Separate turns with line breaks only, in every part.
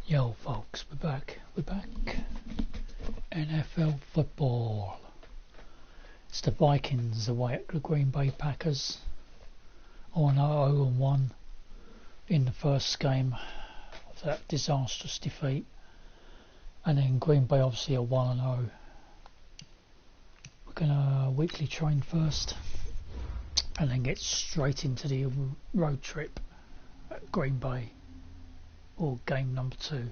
Yo folks, we're back. NFL football. It's the Vikings away at the Green Bay Packers. 0-1 in the first game of that disastrous defeat. And then Green Bay obviously are 1-0. We're gonna weekly train first and then get straight into the road trip at Green Bay, or game number 2.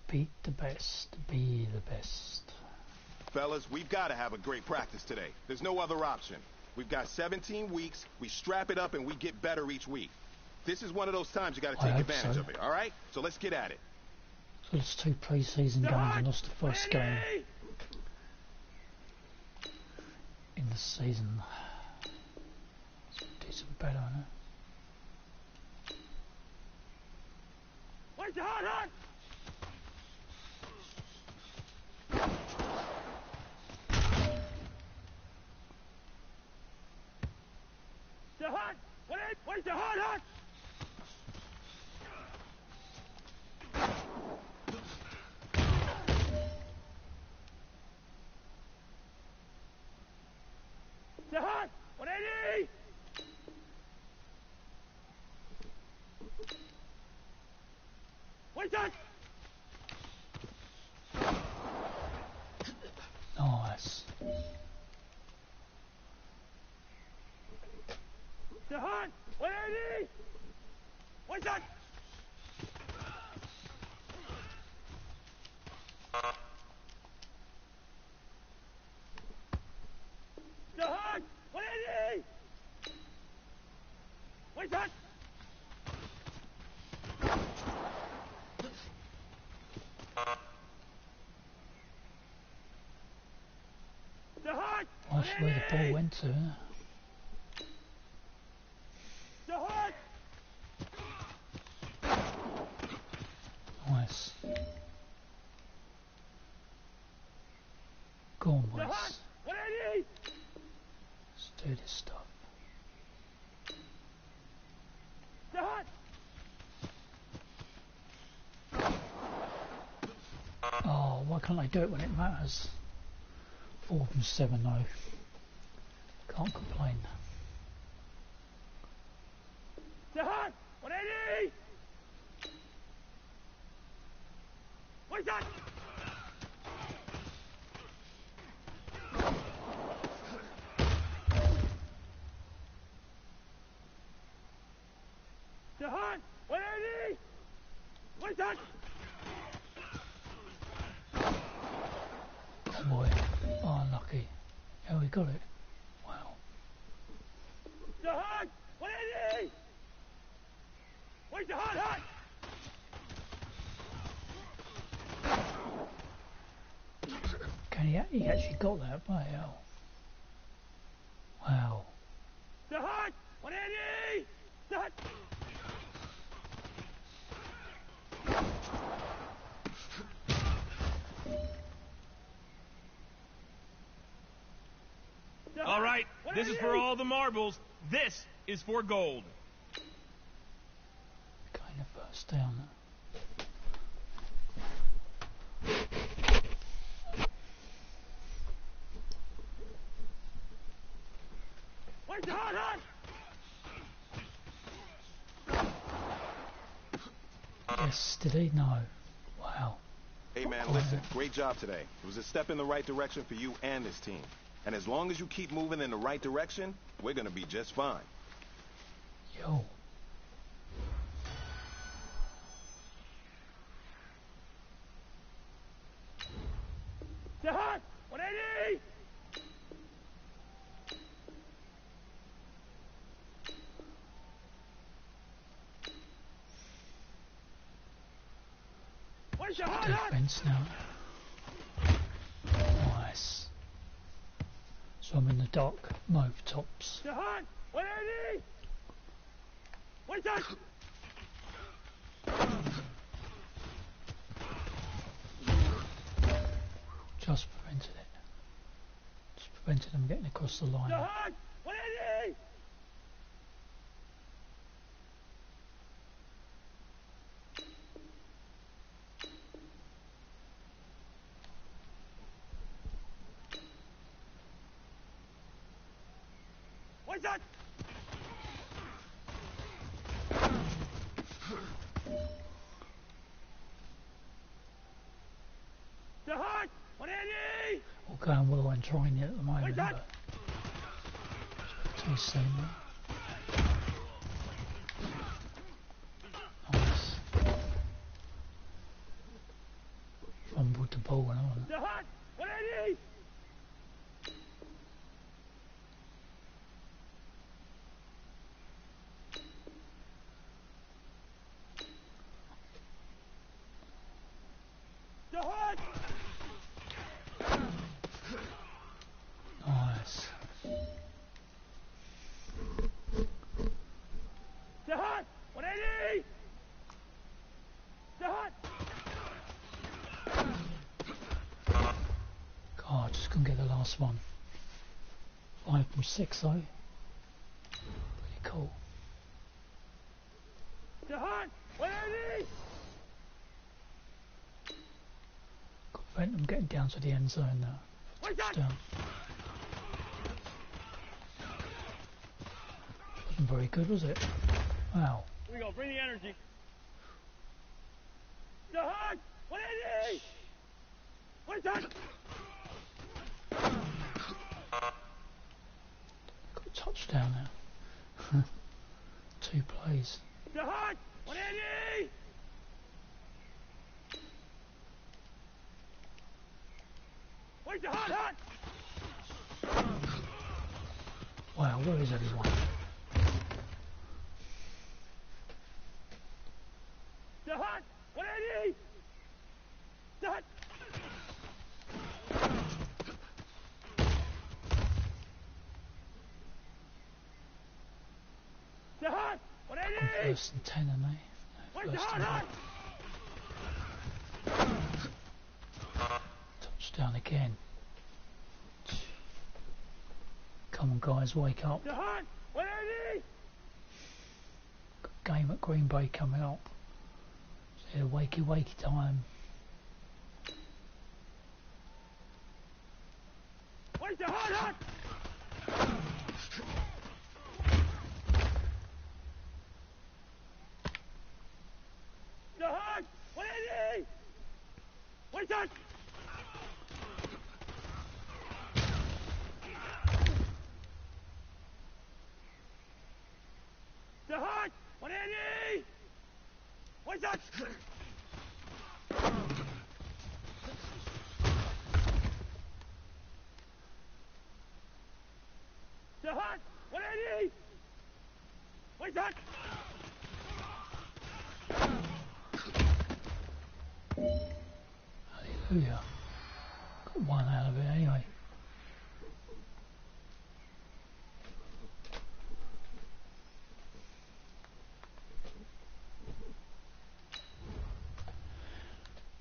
Beat the best, be the best.
Fellas, we've got to have a great practice today. There's no other option. We've got 17 weeks, we strap it up and we get better each week. This is one of those times you got to take advantage of it, all right? So let's get at it.
So it's 2 pre-season games. I lost the first game in the season. Do some better, I know.
Where's the hot hunt? The hut! Where's the hot hut? The hut! 180! Where's that?
Nice.
The hunt! 180! Where's that? The hunt! 180! Where's that? The hunt!
That's where the ball went to.
The hunt!
Nice. Go on,
The
boys.
hunt! 180!
Let's do this stuff.
The hunt!
Oh, why can't I do it when it matters? 4 from 7 though. Can't complain.
The hunt! 180! Where's that? The hunt! 180! Where's that?
Oh boy. Oh, unlucky. Oh, we got it. Wow.
The hunt! 180! Where's the hot hunt?
Can he actually got that? Bloody hell. Wow.
The hunt! 180! The hunt!
All right, this is for all the marbles. This is for gold.
Kind of first down.
Where's the hot hunt?
Yes, did he? No. Wow.
Hey man, listen, great job today. It was a step in the right direction for you and this team. And as long as you keep moving in the right direction, we're gonna be just fine.
Yo.
The hunt! 180! Where's the hot hunt?
Defense now. Nice. So I'm in the dark mauve tops.
Jahan, 180! Wait up!
Just prevented it. Just prevented them getting across the line.
Jahan, 180! Wait up! Jahan, 180!
We're going well and trying it at the moment,
Wait
but
up!
too soon. Nice. Fumbled the ball and on.
Jahan, 180! Jahan!
Nice.
Jahan, 180! Jahan!
God, just couldn't get the last one. 5 from 6 though. Pretty cool.
Jahan, 180!
Got to prevent them getting down to the end zone now.
Wait up!
Touchdown. Wasn't very good, was it? Wow.
Here we go, bring the energy. Jahan, 180! Wait up!
Got a touchdown now. 2 plays.
Jahan, 180! Wait, Jahan!
Wow, where is everyone?
Jahan, 180! Jahan! Jahan, 180!
First and 10, and they?
Wait,
First and
Jahan!
10. Touchdown again. Come on, guys, wake up.
Jahan, 180!
Game at Green Bay coming up. So wakey time.
Wait, Jahan! Jahan, 180! Wait, Jahan! Jahan, 180! Wait, Jahan! Jahan, 180! Wait, Jahan!
Hallelujah. Got one out of it anyway.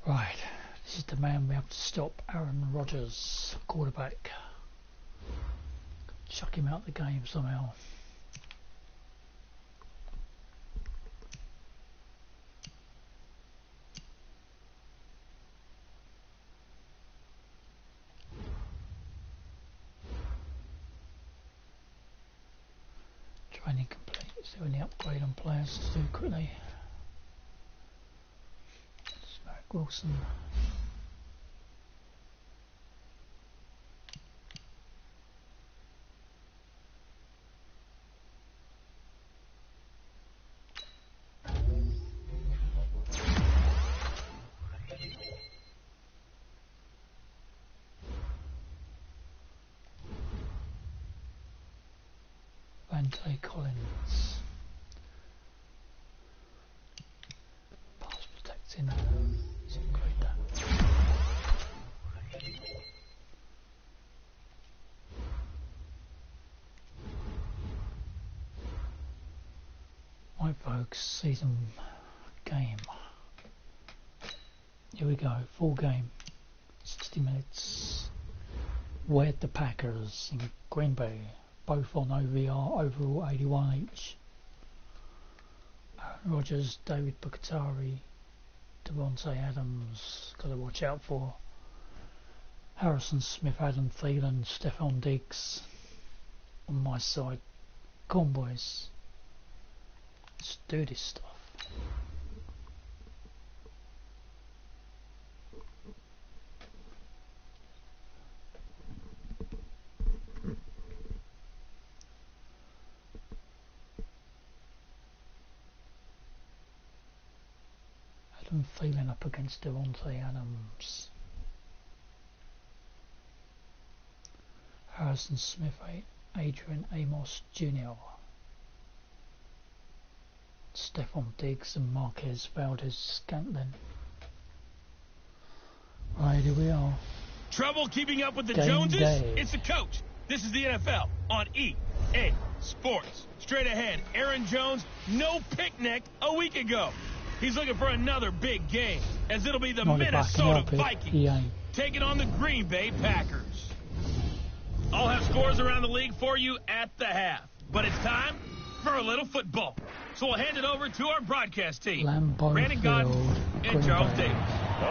Right, this is the man we have to stop, Aaron Rodgers, quarterback. Chuck him out the game somehow. Training complete. Is there any upgrade on players to do quickly? Merrick Wilson. Collins. Pass protecting. Let's upgrade that. Right folks, season game. Here we go, full game. 60 minutes. We're the Packers in Green Bay. Both on OVR, overall 81 each. Aaron Rodgers, David Bucatari, Devontae Adams, got to watch out for. Harrison Smith, Adam Thielen, Stephon Diggs. On my side, come on boys, let's do this stuff. Adam Thielen up against Devontae Adams. Harrison Smith, Adrian Amos Jr. Stephon Diggs and Marquez Valdez-Scantling. Right, here we are.
Trouble keeping up with the
Game
Joneses?
day.
It's the coach. This is the NFL on EA Sports. Straight ahead, Aaron Jones, no picnic a week ago. He's looking for another big game, as it'll be the
Not if I can
Minnesota
help it.
Vikings
He ain't.
taking on the Green Bay Packers. I'll have scores around the league for you at the half. But it's time for a little football. So we'll hand it over to our broadcast team.
Lambeau
Brandon Godden
Field,
and
Green
Charles
Bay.
Davis.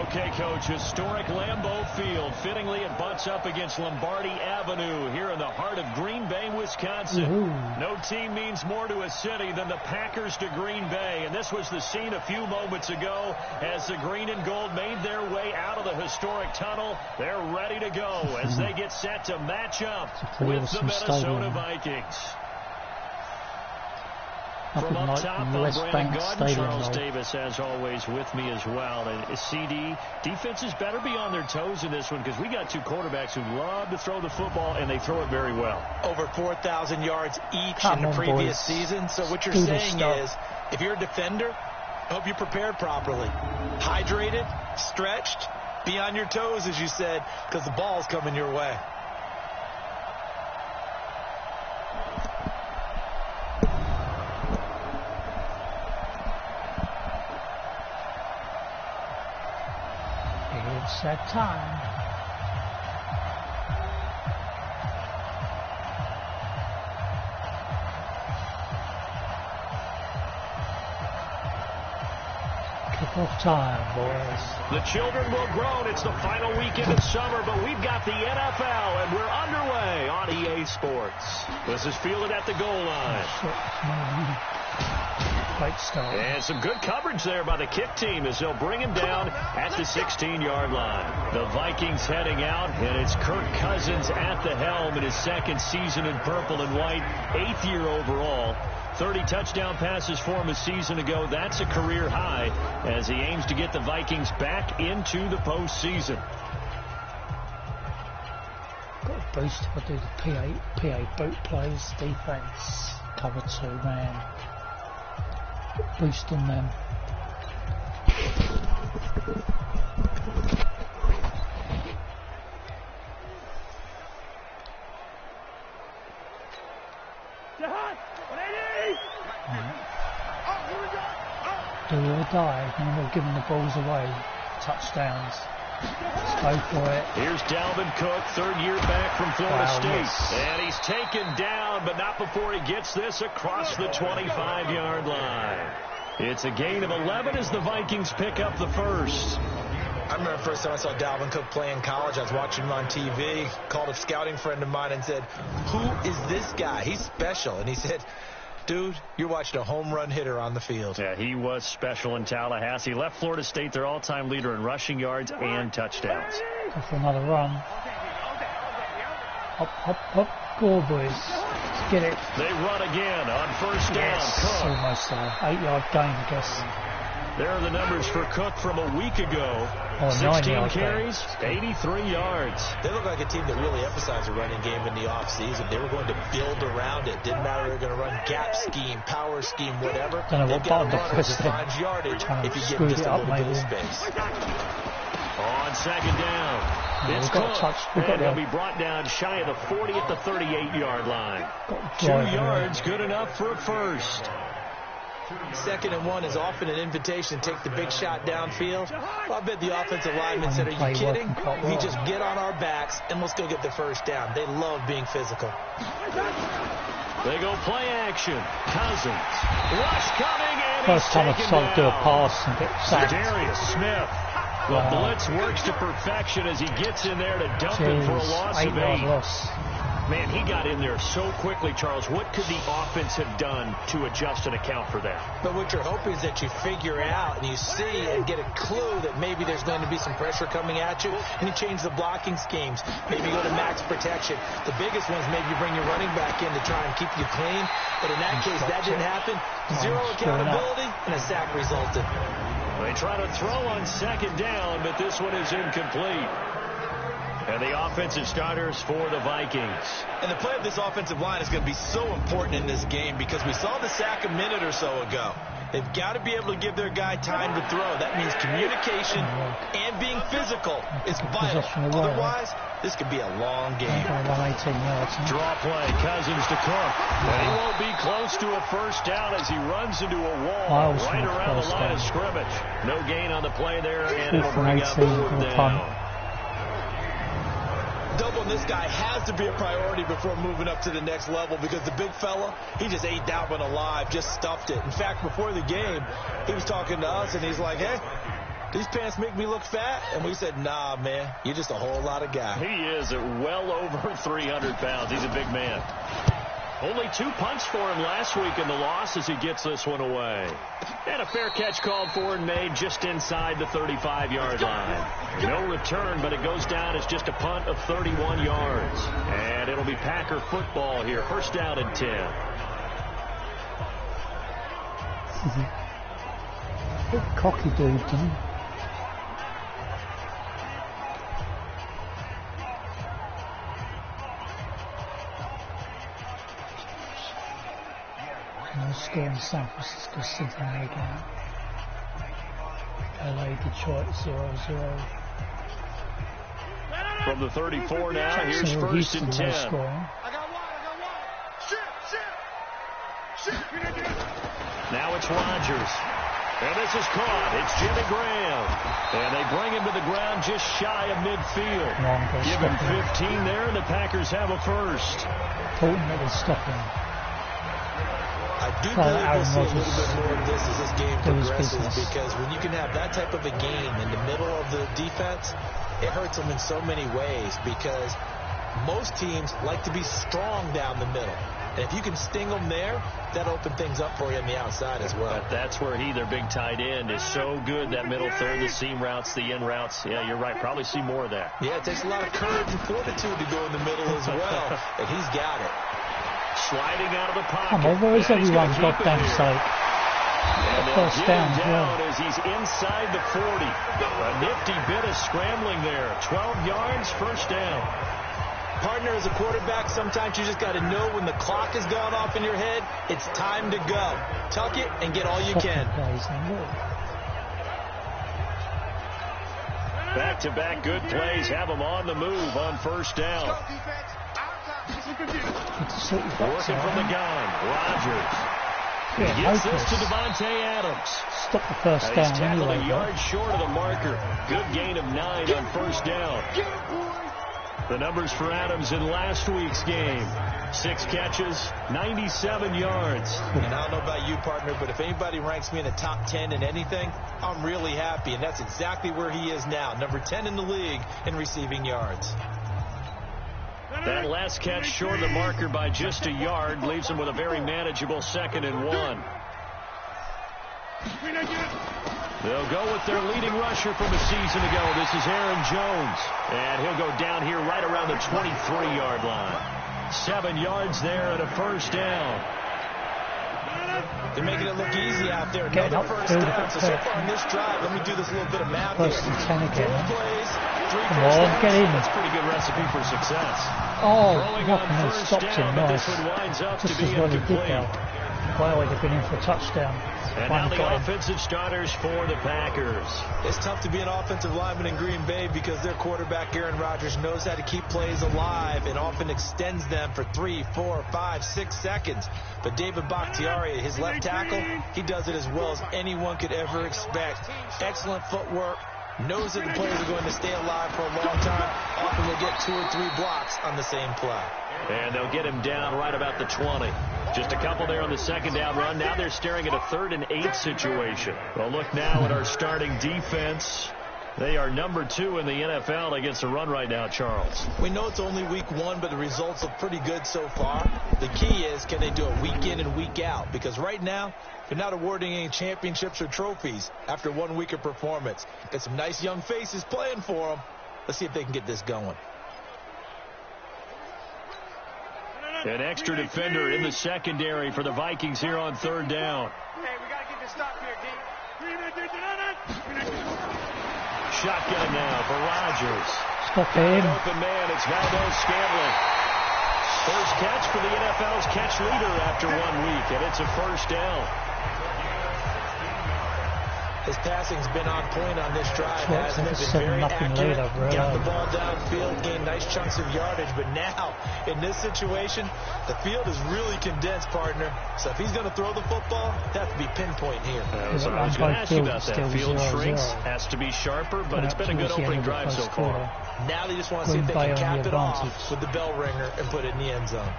Okay, Coach, historic Lambeau Field. Fittingly, it butts up against Lombardi Avenue here in the heart of Green Bay, Wisconsin.
Woohoo.
No team means more to a city than the Packers to Green Bay, and this was the scene a few moments ago as the green and gold made their way out of the historic tunnel. They're ready to go as they get set to match up with the Minnesota Vikings. From up
like
top, I'm
West
Brandon
Bank
Godden.
Stadium,
Charles
though.
Davis, as always, with me as well. And CD, defenses better be on their toes in this one because we got two quarterbacks who love to throw the football, and they throw it very well.
Over 4,000 yards each
Come
in the
on,
previous
boys.
season. So what you're
Do this
saying
stuff.
is, if you're a defender, hope you're prepared properly. Hydrated, stretched, be on your toes, as you said, because the ball's coming your way.
It's that time. Kickoff time, boys.
The children will groan. It's the final weekend of summer, but we've got the NFL, and we're underway on EA Sports. This is fielded at the goal line.
Great start.
And some good coverage there by the kick team as they'll bring him down at the 16-yard line. The Vikings heading out, and it's Kirk Cousins at the helm in his second season in purple and white, 8th year overall. 30 touchdown passes for him a season ago. That's a career high as he aims to get the Vikings back into the postseason.
Got a boost if I do the PA boot plays. Defense, cover 2, man. Boost on them. Do or die, no more giving the balls away. Touchdowns. Let's go for it.
Here's Dalvin Cook, 3rd year back from Florida
Wow,
State.
yes.
And he's taken down, but not before he gets this across the 25-yard line. It's a gain of 11 as the Vikings pick up the first.
I remember the first time I saw Dalvin Cook play in college. I was watching him on TV, called a scouting friend of mine and said, "Who is this guy? He's special." And he said, "Dude, you're watching a home run hitter on the field."
Yeah, he was special in Tallahassee. Left Florida State their all-time leader in rushing yards and touchdowns.
Go for another run. Hop, hop, hop. Go, boys. Let's get it.
They run again on first down.
Yes,
Cook.
almost there. 8-yard gain, I guess.
There are the numbers for Cook from a week ago.
Oh,
16
9-yard
carries, 83 yards.
They look like a team that really emphasized the running game in the offseason. They were going to build around it. Didn't matter if they were going to run gap scheme, power scheme, whatever.
Don't know what
They've got
button to
a runner
press
who
there.
finds yardage
Trying to
if you give
screw
just
it
a
up,
little bit of
maybe.
space.
On second down,
Yeah,
it's
we've got
Cook,
a touch. We've got
and he'll
the-
be brought down shy of the 40 at the 38-yard line.
Got
2
drive
yards, good enough for a first.
2nd and 1 is often an invitation to take the big shot downfield. Well, I bet the offensive lineman said, are you kidding? We just get on our backs and let's go get the first down. They love being physical.
They go play action. Cousins. Rush coming, and
First time I saw him do a pass and get sacked.
Darius Smith. The blitz works to perfection as he gets in there to dump it for a loss of 8. Man, he got in there so quickly, Charles. What could the offense have done to adjust and account for that?
But what you're hoping is that you figure out and you see and get a clue that maybe there's going to be some pressure coming at you, and you change the blocking schemes. Maybe go to max protection. The biggest ones, maybe you bring your running back in to try and keep you clean. But in that case, that didn't happen. Zero accountability, and a sack resulted.
They try to throw on 2nd down, but this one is incomplete. And the offensive starters for the Vikings.
And the play of this offensive line is going to be so important in this game because we saw the sack a minute or so ago. They've got to be able to give their guy time to throw. That means communication and being physical is vital. Otherwise, this could be a long game.
Draw play, Cousins to Cook. And he won't be close to a first down as he runs into a wall right around the line of scrimmage. No gain on the play there, and it'll bring up 4th down.
Doubling this guy has to be a priority before moving up to the next level because the big fella, he just ate that one alive, just stuffed it. In fact, before the game, he was talking to us, and he's like, hey, these pants make me look fat? And we said, nah, man, you're just a whole lot of guy.
He is at well over 300 pounds. He's a big man. Only 2 punts for him last week in the loss as he gets this one away. And a fair catch called for and made just inside the 35-yard line. No return, but it goes down as just a punt of 31 yards. And it'll be Packer football here. First down and 10.
Big cocky dude, isn't he? No score in San Francisco Symphony again. LA Detroit 0-0.
From the 34 now, here's first and 10. Now it's Rodgers. And this is caught. It's Jimmy Graham. And they bring him to the ground just shy of midfield. Give him 15 there, and the Packers have a first.
Important that they stop him.
I do believe we'll see a little bit more of this as this game progresses because when you can have that type of a game in the middle of the defense, it hurts them in so many ways because most teams like to be strong down the middle. And if you can sting them there, that opens things up for you on the outside as well.
But that's where their big tight end, is so good. That middle third, the seam routes, the in routes. Yeah, you're right. Probably see more of that.
Yeah, it takes a lot of courage and fortitude to go in the middle as well. And he's got it.
Sliding out of the pocket.
Come on, where is everyone, goddamn sake? First down as well.
As he's inside the 40. A nifty bit of scrambling there. 12 yards, first down.
Partner, as a quarterback, sometimes you just got to know when the clock has gone off in your head, it's time to go. Tuck it and get all you can.
Back-to-back good plays have them on the move on first down. Working from the gun, Rodgers. He gets this to Devontae Adams.
Stop the first down.
He's tackled a yard short of the marker. Good gain of 9 on first down. The numbers for Adams in last week's game. 6 catches, 97 yards.
And I don't know about you, partner, but if anybody ranks me in the top 10 in anything, I'm really happy. And that's exactly where he is now. Number 10 in the league in receiving yards.
That last catch short of the marker by just a yard leaves him with a very manageable 2nd and 1. They'll go with their leading rusher from a season ago. This is Aaron Jones. And he'll go down here right around the 23-yard line. 7 yards there and a first down.
They're making it look easy out there. Another first down. So far on this drive, let me do this little bit of math here. 4 plays, 3 first downs.
Get in.
That's a pretty good recipe for success.
Oh,
Throwing on first down, but this one winds up to be incomplete.
Well, they've been in for a touchdown.
And now the offensive starters for the Packers.
It's tough to be an offensive lineman in Green Bay because their quarterback, Aaron Rodgers, knows how to keep plays alive and often extends them for 3, 4, 5, 6 seconds. But David Bakhtiari, his left tackle, he does it as well as anyone could ever expect. Excellent footwork. Knows that the players are going to stay alive for a long time. Often will get 2 or 3 blocks on the same play.
And they'll get him down right about the 20. Just a couple there on the second down run. Now they're staring at a 3rd and 8 situation. Well, look now at our starting defense. They are number 2 in the NFL against the run right now, Charles.
We know it's only week 1, but the results look pretty good so far. The key is, can they do it week in and week out? Because right now, they're not awarding any championships or trophies after 1 week of performance. Got some nice young faces playing for them. Let's see if they can get this going.
An extra defender in the secondary for the Vikings here on 3rd down.
Hey, we got to get this stop here, D.
Shotgun now for Rodgers.
Stop him.
Open man, it's Valdes-Scantling. First catch for the NFL's catch leader after 1 week, and it's a 1st down.
His passing's been on point on this drive, hasn't it? Been very accurate, got the ball downfield, gained nice chunks of yardage, but now, in this situation, the field is really condensed, partner. So if he's going to throw the football, it has to be pinpoint here.
I was going to ask you about that. Field shrinks, has to be sharper, but it's been a good opening drive so far.
Now they just want to see if they can cap it off with the bell ringer and put it in the end zone.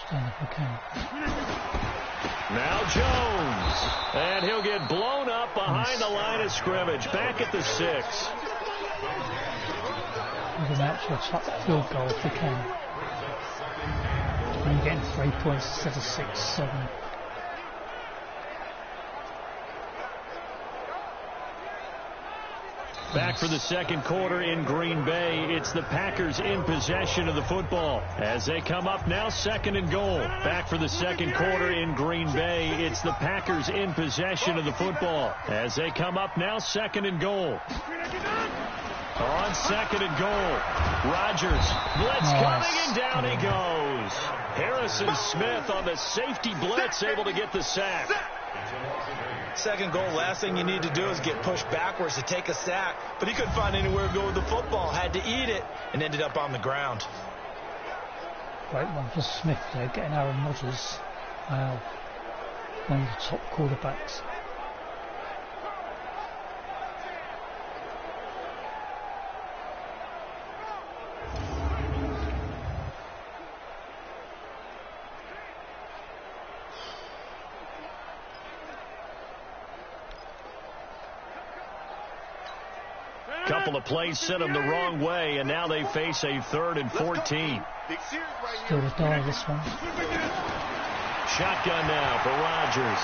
Stand if I can.
Now Jones, and he'll get blown up behind the line of scrimmage, back at the 6.
There's an actual field goal if they can. And getting 3 points instead of 6, 7.
Back for the second quarter in Green Bay. It's the Packers in possession of the football as they come up now 2nd and goal. Back for the second quarter in Green Bay. It's the Packers in possession of the football as they come up now 2nd and goal. On 2nd and goal, Rodgers, blitz coming, and down he goes. Harrison Smith on the safety blitz, able to get the sack.
Second goal, last thing you need to do is get pushed backwards to take a sack. But he couldn't find anywhere to go with the football. Had to eat it and ended up on the ground.
Great one for Smith there, getting Aaron Rodgers. Wow. One of the top quarterbacks.
Couple of plays sent them the wrong way, and now they face a 3rd and 14.
Still to die this one.
Shotgun now for Rodgers.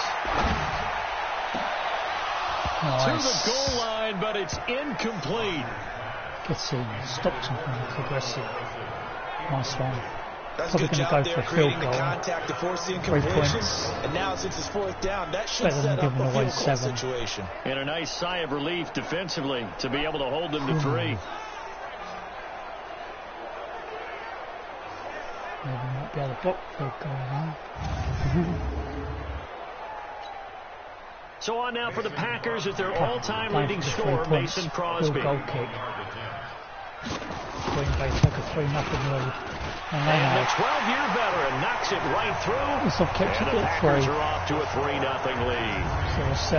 To the goal line, but it's incomplete.
Gets in, stopped him from progressing. Nice one.
That's
Probably
good job
go
there,
for a
creating
field
the
goal.
contact to force the incompletion. And now, since it's 4th down, that should set up a field goal situation.
And a nice sigh of relief defensively to be able to hold them to 3.
Maybe might be able to block field goal now.
So on now for the Packers at their all-time leading scorer, Mason Crosby.
Field goal kick. Green Bay took a 3-0 lead.
And the 12-year veteran knocks it right through. And the Packers are off to a 3-0 lead.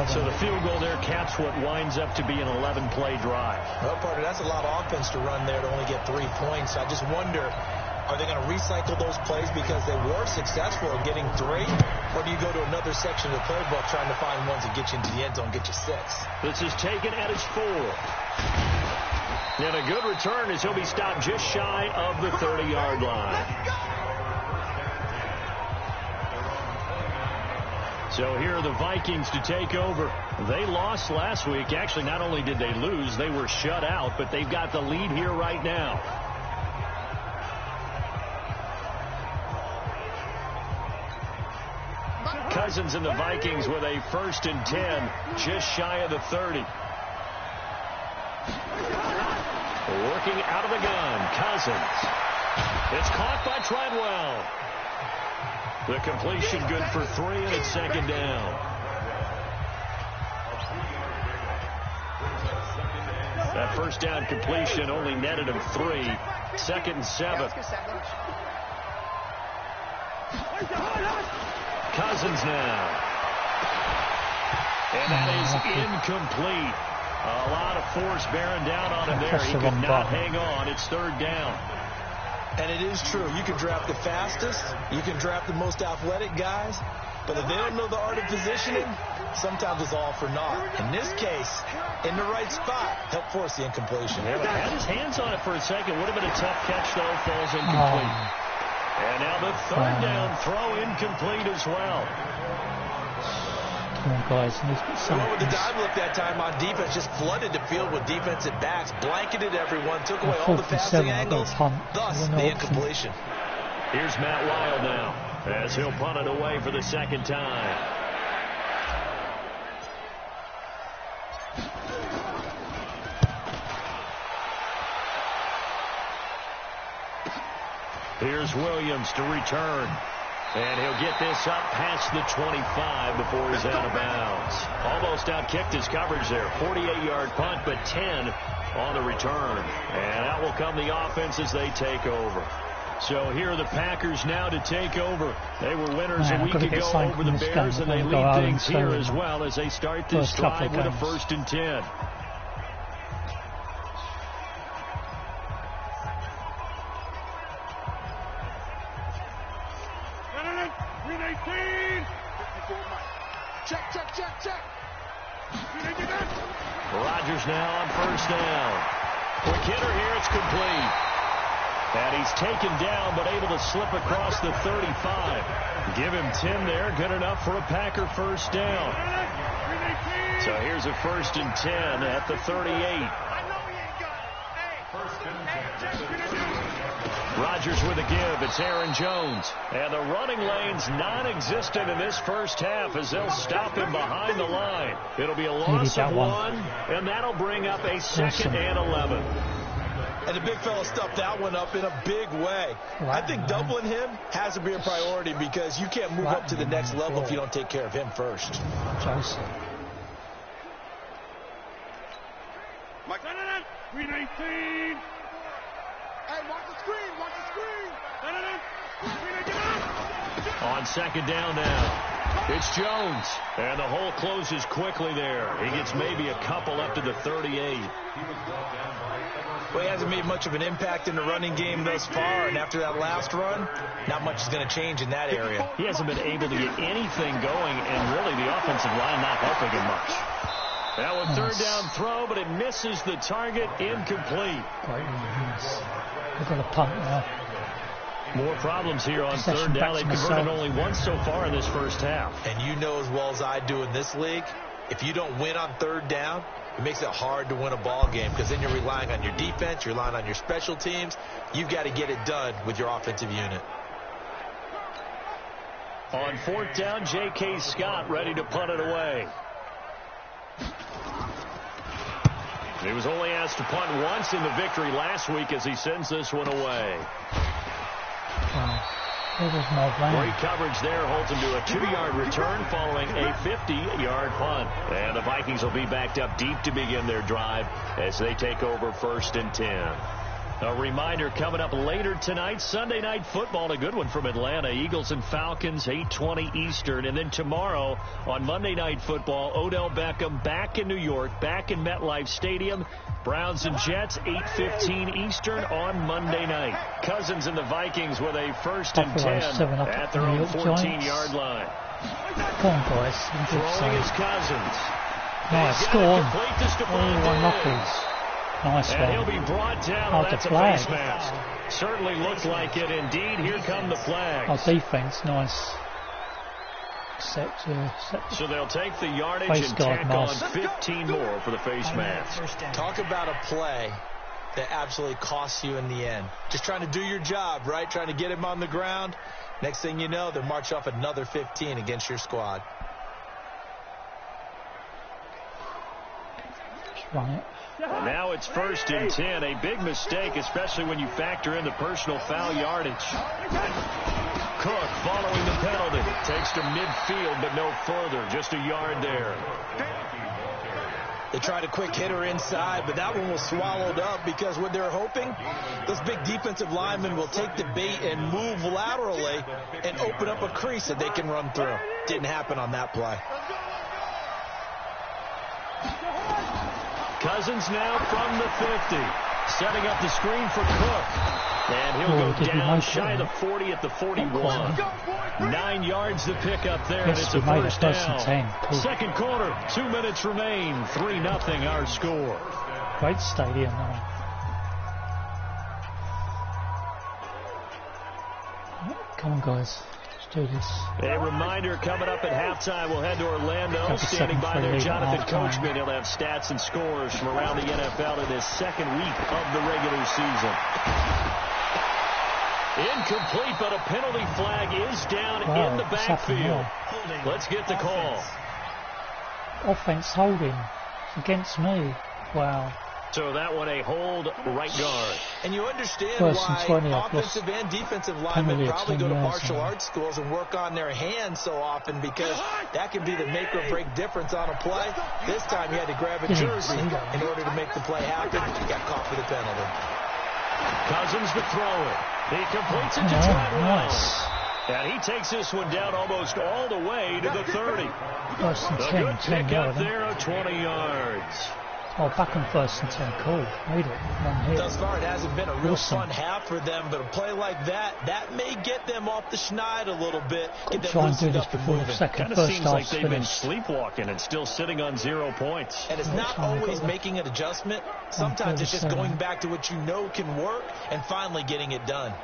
So the field goal there caps what winds up to be an 11-play drive.
Well, partner, that's a lot of offense to run there to only get 3 points. I just wonder, are they going to recycle those plays because they were successful in getting 3? Or do you go to another section of the playbook trying to find ones that get you into the end zone, get you 6?
This is taken at its 4. And a good return as he'll be stopped just shy of the 30-yard line. So here are the Vikings to take over. They lost last week. Actually, not only did they lose, they were shut out, but they've got the lead here right now. Cousins and the Vikings with a 1st and 10, just shy of the 30. Working out of the gun, Cousins. It's caught by Treadwell. The completion good for 3, and it's second down. That first down completion only netted him 3. 2nd and 7. Cousins now. And that is incomplete. A lot of force bearing down on him there. He could not hang on. It's 3rd down.
And it is true. You can draft the fastest. You can draft the most athletic guys. But if they don't know the art of positioning, sometimes it's all for naught. In this case, in the right spot, help force the incompletion.
Yeah, had his hands on it for a second. Would have been a tough catch, though. Falls incomplete. And now the 3rd down throw incomplete as well.
Come on, guys.
Well, with the dive look that time on defense, just flooded the field with defensive backs, blanketed everyone, took away all the passing angles, thus the incompletion.
Here's Matt Wild now, as he'll punt it away for the 2nd time. Here's Williams to return. And he'll get this up past the 25 before he's out of bounds. Almost outkicked his coverage there. 48-yard punt, but 10 on the return. And out will come the offense as they take over. So here are the Packers now to take over. They were winners a week ago over the Bears, and they lead things here as well as they start this drive with a 1st and 10.
Check.
Rodgers now on 1st down. Quick hitter here, it's complete. And he's taken down, but able to slip across the 35. Give him 10 there, good enough for a Packer 1st down. So here's a 1st and 10 at the 38. Rodgers with a give. It's Aaron Jones. And the running lane's non-existent in this first half as they'll stop him behind the line. It'll be a loss of 1, and that'll bring up a 2nd and 11.
And the big fella stuffed that one up in a big way. I think doubling him has to be a priority because you can't move up to the next level if you don't take care of him first.
Mike, 319. Hey, watch the screen.
On 2nd down now, it's Jones. And the hole closes quickly there. He gets maybe a couple up to the 38.
Well, he hasn't made much of an impact in the running game thus far, and after that last run, not much is going to change in that area.
He hasn't been able to get anything going, and really the offensive line not helping him much. That was 3rd down throw, but it misses the target, incomplete.
They've got a punt now.
More problems here on 3rd down. They've converted only once so far in this first half.
And you know as well as I do in this league, if you don't win on 3rd down, it makes it hard to win a ball game because then you're relying on your defense, you're relying on your special teams. You've got to get it done with your offensive unit.
On 4th down, J.K. Scott ready to punt it away. He was only asked to punt once in the victory last week as he sends this one away. Great coverage there, holds him to a 2-yard return following a 50-yard punt. And the Vikings will be backed up deep to begin their drive as they take over 1st and 10. A reminder coming up later tonight, Sunday Night Football, a good one from Atlanta. Eagles and Falcons, 8:20 Eastern. And then tomorrow on Monday Night Football, Odell Beckham back in New York, back in MetLife Stadium. Browns and Jets, 8:15 Eastern on Monday night. Cousins and the Vikings with a 1st and 10 at their own 14-yard line.
Come on, boys.
Throwing is Cousins.
Nice, go on. Nice one.
And he'll be brought down. That's a face mask. Certainly looked like it indeed. Here come the flags.
Oh, defense, nice.
So they'll take the yardage and tack on 15 more for the face mask.
Talk about a play that absolutely costs you in the end. Just trying to do your job, right? Trying to get him on the ground. Next thing you know, they'll march off another 15 against your squad.
run it.
And now it's 1st and 10. A big mistake, especially when you factor in the personal foul yardage. Cook following the penalty. Takes to midfield, but no further. Just a yard there.
They tried a quick hitter inside, but that one was swallowed up because what they're hoping, those big defensive linemen will take the bait and move laterally and open up a crease that they can run through. Didn't happen on that play.
Cousins now from the 50. Setting up the screen for Cook. And he'll go down shy of the 40 at the 41. 9 yards to pick up there, and it's a first down.
Cool.
Second quarter, 2 minutes remain. 3-0 our score.
Great stadium now. Come on, guys. Let's do this.
A reminder coming up at halftime. We'll head to Orlando. Standing by there, Jonathan Coachman. He'll have stats and scores from around the NFL in his second week of the regular season. Incomplete, but a penalty flag is down in the backfield. Let's get the call.
Offense holding against me. Wow.
So that one a hold, right guard.
And you understand
First and 20,
why offensive and defensive linemen probably go to martial arts schools and work on their hands so often, because that can be the make or break difference on a play. This time you had to grab a jersey in order to make the play happen. You got caught for the penalty.
Cousins to throw it. He completes it to Tyrell. And he takes this one down almost all the way to the 30.
First and 10,
a good pick up there of 20 yards.
Oh, back on 1st and 10. Cool. Made it. One hit.
Thus far, it hasn't been a real fun half for them, but a play like that may get them off the schneid a little bit. Get them
try and do this
up
before the second.
Kind of seems like they've been sleepwalking and still sitting on 0 points.
And it's not always making an adjustment. Sometimes it's just going back to what you know can work and finally getting it done.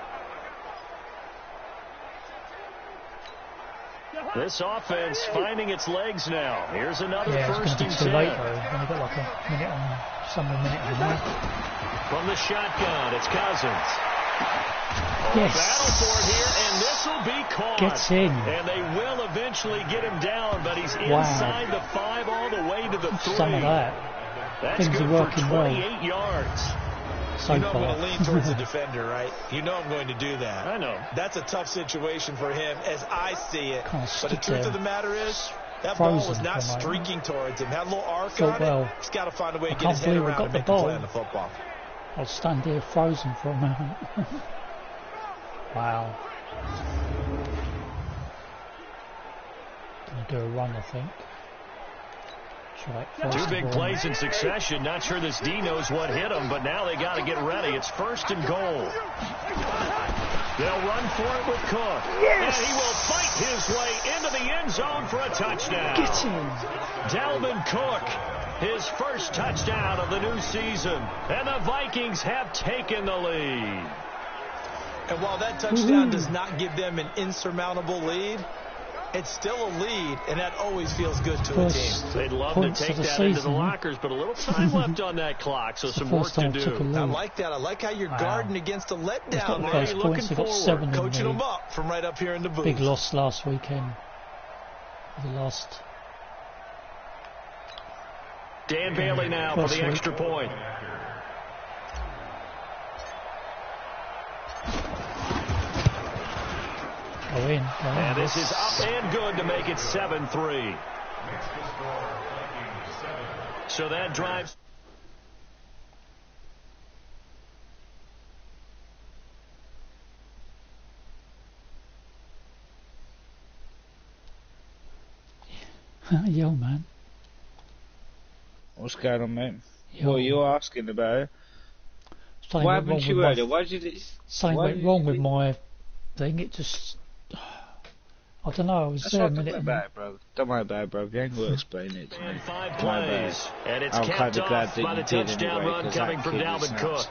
This offense finding its legs now. Here's another 1st and 10.
Late, only got like a minute and a half.
From the shotgun, it's Cousins.
Yes.
Battle for it here, and this will be caught.
Gets in.
And they will eventually get him down, but he's inside the 5 all the way to the 3.
Some of that.
That's
Things
good
are working
for 28 yards.
So you know I'm going to lean towards the defender, right? You know I'm going to do that.
I know.
That's a tough situation for him as I see it. But the truth of the matter is, that
Frozen
ball was not streaking towards him. Had a little arc on it. He's got to find a way to get his head around and make the play on the football.
I'll stand here frozen for a moment. Wow. Gonna do a run, I think. Right,
2 big plays in succession. Not sure this D knows what hit him, but now they got to get ready. It's 1st and goal. They'll run for it with Cook. Yes! And he will fight his way into the end zone for a touchdown.
Get him.
Dalvin Cook, his first touchdown of the new season. And the Vikings have taken the lead.
And while that touchdown does not give them an insurmountable lead, it's still a lead, and that always feels good to a team.
They'd love to take that into the lockers, but a little time left on that clock, so some work to do.
I like that. I like how you're guarding against a letdown there. You're looking forward, coaching them up from right up here in the booth.
Big loss last weekend. They lost.
Dan Bailey now for the extra point. And this is up and good to make it 7-3. So that drives.
Yo, man.
What's going on, mate?
Yo.
What are you asking about it? Why haven't you heard it? Why did it?
Something went wrong with my thing. It just. I don't know. I was there a minute.
Don't worry about it, bro. Don't worry about it, bro. You ain't going to explain it to me.
And 5 plays. And it's
I'm
capped
glad
off
that
by the touchdown
anyway,
run coming from Dalvin Cook.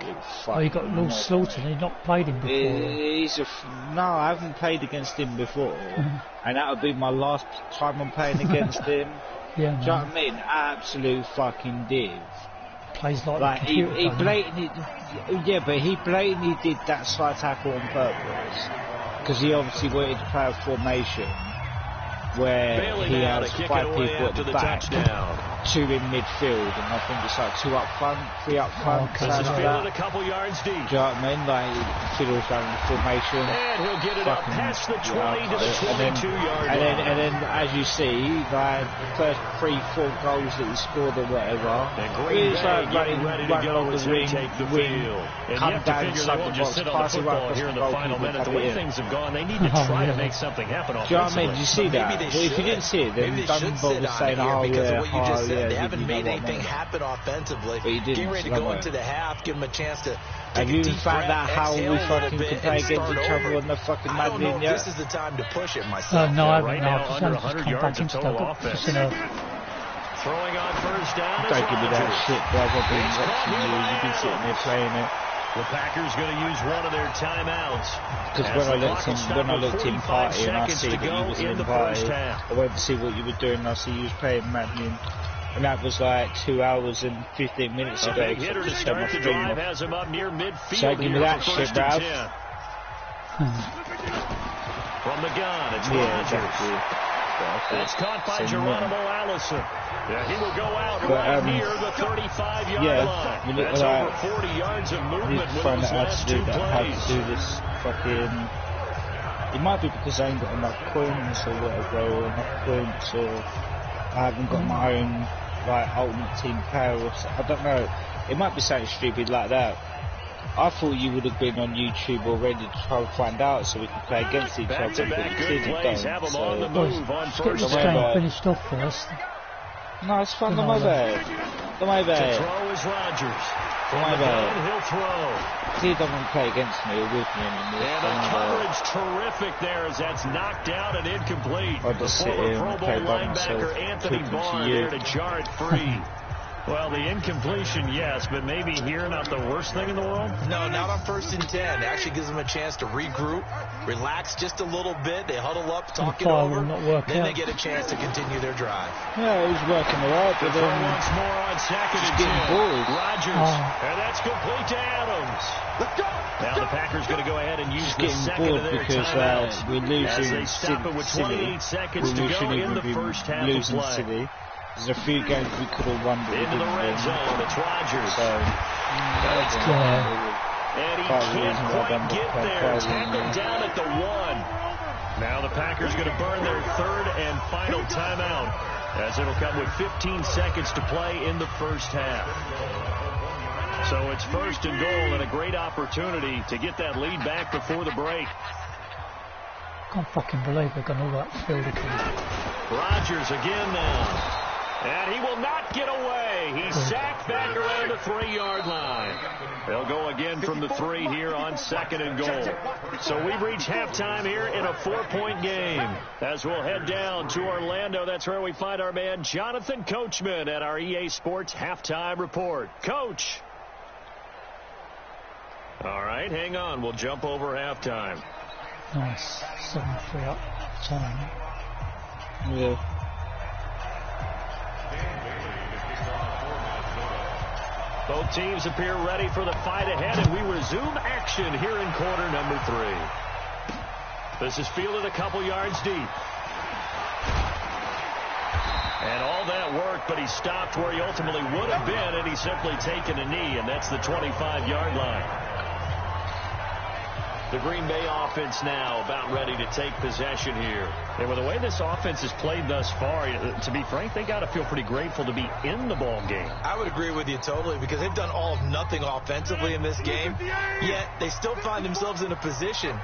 Oh, you got Lord Slaughter. He's not played him before.
No, I haven't played against him before. And that would be my last time I'm playing against him.
Yeah,
do you know what I mean? Absolute fucking div.
Plays like
he blatantly, yeah, but he blatantly did that slide tackle on purpose because he obviously wanted to play a formation where
Bailey
he has 5 people at the back.
Touchdown.
2 in midfield, and I think it's like 2 up front, 3 up front.
This is fielded a couple yards deep.
Do you know what I mean? Like, Fiddle's going in the formation.
And he'll get it up past the 20 to the 22-yard line.
And then, as you see, like, the first 3-4 goals that he scored or whatever,
He's
like
ready to go as they take the field. And you have to figure they won't just sit on the football here in the final minute. The way things have gone, they need to try to make something happen offensively.
Do you know what I mean? Did you see that? Well, if you didn't see it, then don't bother saying, oh, yeah,
they haven't made anything happen offensively.
But you didn't.
Getting ready to go into the half, give them a chance to
have you even found out how we fucking can play against each other on the fucking Madden yet?
This is the time to push it myself.
No, I
right now under 100 yards of total offense. Throwing on first down.
Don't give me that shit, bro. I've been watching you. You've been sitting there playing it.
The Packers going to use one of their timeouts.
Because when I looked in party and I see that you was in party, I went to see what you were doing and I see you was playing Madden. And that was like 2 hours and 15 minutes ago.
Big hitter to start the drive has him up near midfield.
So give me that shit, bruv.
From the gun, it's Rogers. That's caught by Geronimo Allison. Yeah, he will go out right near the 35-yard line. That's over 40 yards of movement with his last 2 plays.
How to do this fucking... It might be because I ain't got enough points or whatever, or enough points, or I haven't got my own like ultimate team player or something. I don't know. It might be something stupid like that. I thought you would have been on YouTube already to try and find out so we could play against each other.
Back-to-back good plays have them on the move on first
down. Let's get this game finished off first.
No, it's fun. My bad. My bad.
To throw is Rogers.
My bad.
He'll throw.
He doesn't play against me or with me anymore.
And the coverage terrific there as that's knocked out and incomplete.
I'll just sit here and play by myself.
Linebacker Anthony Barr there to jar it free. Well, the incompletion, yes, but maybe here not the worst thing in the world?
No, not on 1st and 10. It actually gives them a chance to regroup, relax just a little bit. They huddle up, talk it over, then they get a chance to continue their drive.
Yeah, it was working all right, but then
once more on 2nd and 10. Rogers, and that's complete to Adams. Let's go. Now the Packers going to go ahead and use the second of their timeouts
we're losing
as they stop it with 28 seconds to go in the first half of play.
There's a few games we could have won.
Into the red zone, it's Rogers. And he can't quite get there. Tackled down at the 1. Now the Packers going to burn their 3rd and final timeout as it'll come with 15 seconds to play in the first half. So it's 1st and goal and a great opportunity to get that lead back before the break.
Can't fucking believe they've got all that field again.
Rogers again now. And he will not get away. He's sacked back around the 3-yard line. They'll go again from the 3 here on 2nd and goal. So we've reached halftime here in a 4-point game. As we'll head down to Orlando, that's where we find our man Jonathan Coachman at our EA Sports Halftime Report. Coach. All right, hang on. We'll jump over halftime.
Nice. 7-3 up time.
Yeah.
Both teams appear ready for the fight ahead, and we resume action here in quarter number 3. This is fielded a couple yards deep. And all that worked, but he stopped where he ultimately would have been, and he's simply taken a knee, and that's the 25-yard line. The Green Bay offense now about ready to take possession here. And with the way this offense has played thus far, to be frank, they got to feel pretty grateful to be in the ball game.
I would agree with you totally because they've done all of nothing offensively in this game, yet they still find themselves in a position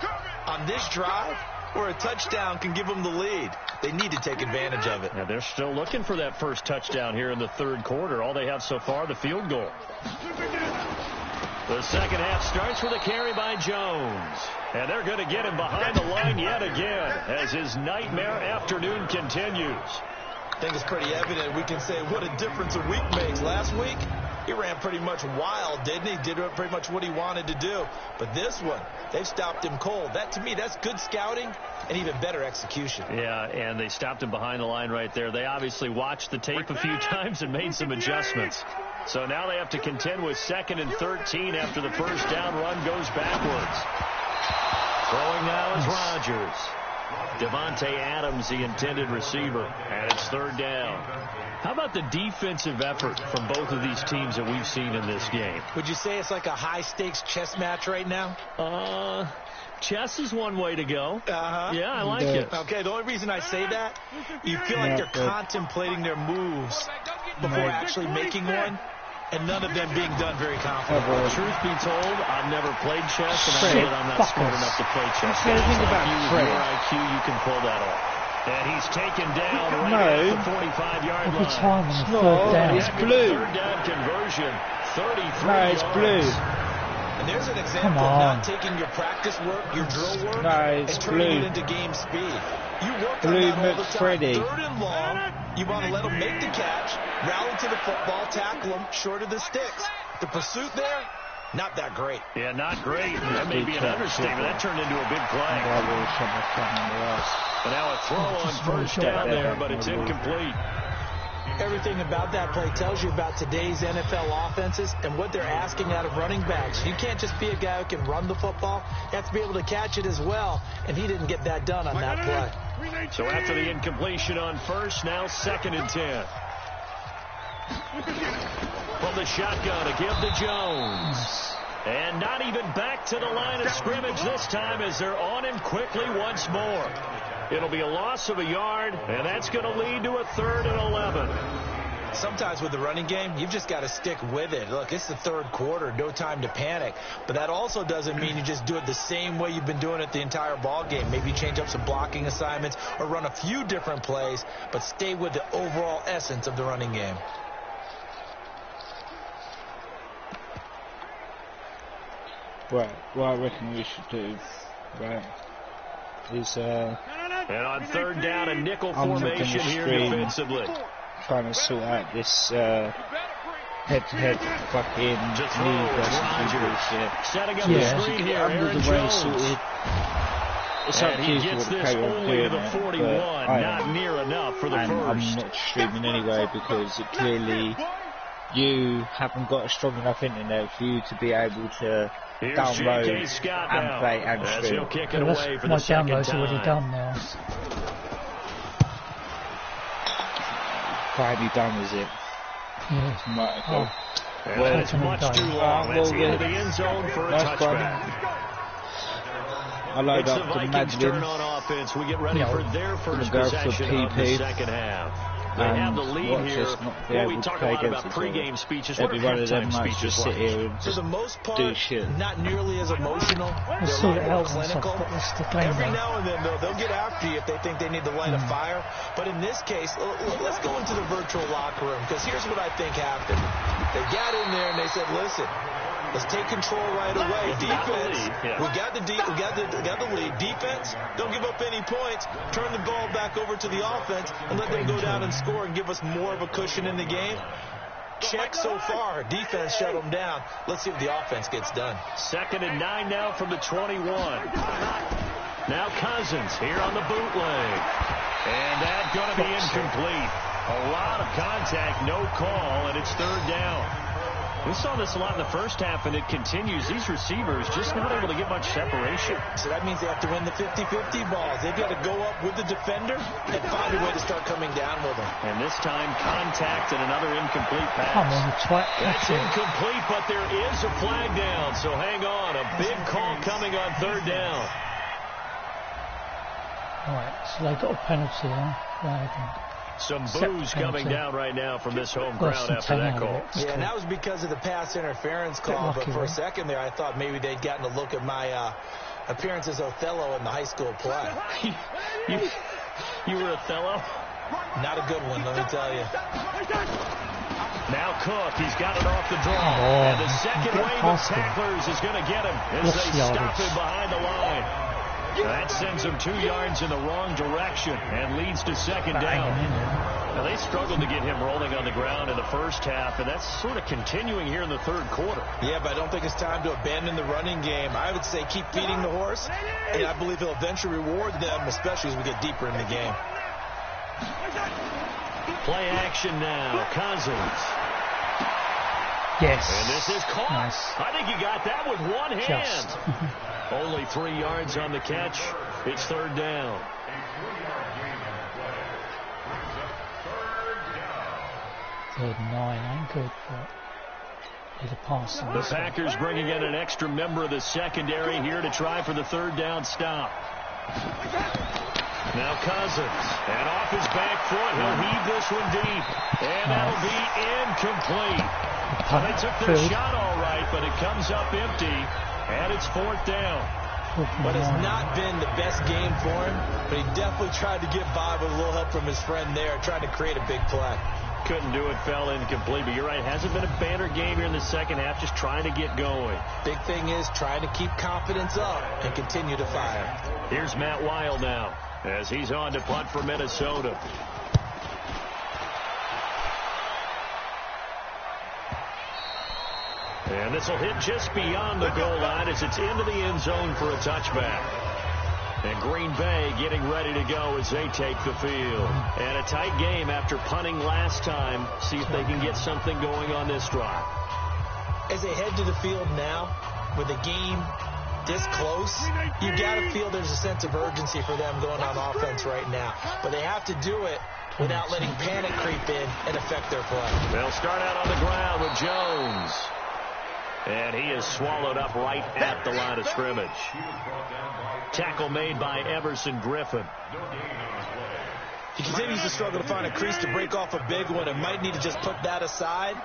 on this drive where a touchdown can give them the lead. They need to take advantage of it.
Now they're still looking for that first touchdown here in the 3rd quarter. All they have so far, the field goal. The second half starts with a carry by Jones. And they're going to get him behind the line yet again as his nightmare afternoon continues.
I think it's pretty evident. We can say what a difference a week makes. Last week, he ran pretty much wild, didn't he? Did pretty much what he wanted to do. But this one, they've stopped him cold. That, to me, that's good scouting and even better execution.
Yeah, and they stopped him behind the line right there. They obviously watched the tape a few times and made some adjustments. So now they have to contend with 2nd and 13 after the first down run goes backwards. Throwing now is Rogers. Devontae Adams, the intended receiver, and it's third down. How about the defensive effort from both of these teams that we've seen in this game?
Would you say it's like a high-stakes chess match right now?
Chess is one way to go. Yeah, I like it.
Okay, the only reason I say that, you feel like they're contemplating their moves before actually making one, and none of them being done very confidently.
Truth be told, I've never played chess, and I know that I'm not smart enough to play chess.
Think about
your IQ, you can pull that off. And he's taken down right at the 45-yard line.
Every time on the third down.
It's blue.
Third down conversion, 33
No, it's
yards.
blue.
And there's an example of not taking your practice work, your drill work, and turning it into game speed. You work on that all the time. Third and long, you want to let them make the catch, rally to the football, tackle them short of the sticks. The pursuit there, not that great.
Yeah, not great. That may be an understatement. That turned into a big play. And now a throw on first down there, but it's incomplete.
Everything about that play tells you about today's NFL offenses and what they're asking out of running backs. You can't just be a guy who can run the football. You have to be able to catch it as well, and he didn't get that done on that play.
So after the incompletion on first, now 2nd and 10. From the shotgun to give to Jones. And not even back to the line of scrimmage this time as they're on him quickly once more. It'll be a loss of a yard, and that's going to lead to a 3rd and 11.
Sometimes with the running game, you've just got to stick with it. Look, it's the third quarter, no time to panic. But that also doesn't mean you just do it the same way you've been doing it the entire ball game. Maybe change up some blocking assignments or run a few different plays, but stay with the overall essence of the running game.
Right, what I reckon we should do, right, is
and on 3rd down, a nickel formation here defensively.
Trying to sort out this head-to-head fucking knee versus
setting up the screen here.
Under the way sorted. It's up to you to carry on doing it,
41, not near enough for the first.
I'm not streaming anyway because it clearly you haven't got a strong enough internet for you to be able to download and play and stream.
My download's already done now.
Finally done, is it?
Yeah.
Right, okay.
Well, it's much too long. That's into the end zone for a touchback.
I load
it's
up
the Vikings turn on offense. We get ready for their first possession of the second half. They have the lead here. Well, we talk a lot about pregame speeches. What are halftime speeches like?
For the most part, not nearly as emotional.
They're a little more clinical.
Every now and then, though, they'll get after you if they think they need to light a fire. But in this case, let's go into the virtual locker room, because here's what I think happened. They got in there and they said, listen, let's take control right away. Defense, we got the lead. Defense, don't give up any points. Turn the ball back over to the offense and let them go down and score and give us more of a cushion in the game. Check so far. Defense shut them down. Let's see if the offense gets done.
2nd and 9 now from the 21. Now Cousins here on the bootleg. And that's going to be incomplete. A lot of contact, no call, and it's 3rd down. We saw this a lot in the first half, and it continues. These receivers just not able to get much separation.
So that means they have to win the 50-50 balls. They've got to go up with the defender and find a way to start coming down with them.
And this time, contact and another incomplete pass.
Come on,
that's incomplete, but there is a flag down. So hang on. A big call coming on 3rd down.
All right, so they got a penalty there.
Some boos coming down right now from this home crowd after that call.
Yeah, and that was because of the pass interference call. But for a second there, I thought maybe they'd gotten a look at my appearance as Othello in the high school play.
You were Othello?
Not a good one, let me tell you.
Now Cook, he's got it off the draw. And the second wave of tacklers is going to get him as they stop him behind the line. That sends them 2 yards in the wrong direction and leads to 2nd down. Now, they struggled to get him rolling on the ground in the first half, and that's sort of continuing here in the 3rd quarter.
Yeah, but I don't think it's time to abandon the running game. I would say keep feeding the horse, and I believe he'll eventually reward them, especially as we get deeper in the game.
Play action now. Cousins.
Yes.
And this is caught.
Nice.
I think he got that with one hand. Only 3 yards on the catch. It's 3rd down.
Third 9 ain't good, but need a pass.
The Packers bringing in an extra member of the secondary here to try for the third down stop. Now Cousins, and off his back foot, he'll heave this one deep, and that'll be incomplete. They took their shot all right, but it comes up empty, and it's fourth down.
But it's not been the best game for him, but he definitely tried to get by with a little help from his friend there, trying to create a big play.
Couldn't do it, fell incomplete, but you're right, hasn't been a banner game here in the second half, just trying to get going.
Big thing is trying to keep confidence up and continue to fire.
Here's Matt Weil now, as he's on to punt for Minnesota. And this will hit just beyond the goal line as it's into the end zone for a touchback. And Green Bay getting ready to go as they take the field. And a tight game after punting last time. See if they can get something going on this drive.
As they head to the field now, with the game this close, you got to feel there's a sense of urgency for them going on offense right now. But they have to do it without letting panic creep in and affect their play.
They'll start out on the ground with Jones. And he is swallowed up right at the line of scrimmage. Tackle made by Everson Griffin.
He continues to struggle to find a crease to break off a big one and might need to just put that aside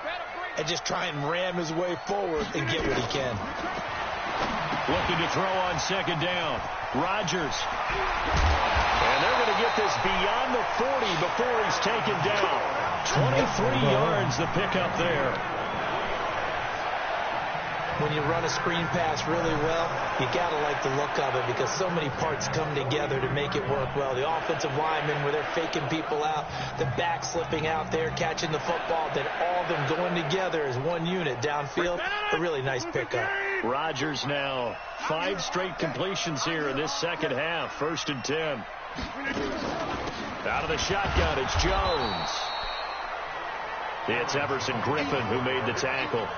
and just try and ram his way forward and get what he can.
Looking to throw on second down. Rodgers. And they're going to get this beyond the 40 before he's taken down. 23 yards the pickup there.
When you run a screen pass really well, you got to like the look of it because so many parts come together to make it work well. The offensive linemen, where they're faking people out, the back slipping out there, catching the football, then all of them going together as one unit downfield. A really nice pickup.
Rodgers now 5 straight completions here in this second half. 1st and 10. Out of the shotgun, it's Jones. It's Everson Griffin who made the tackle.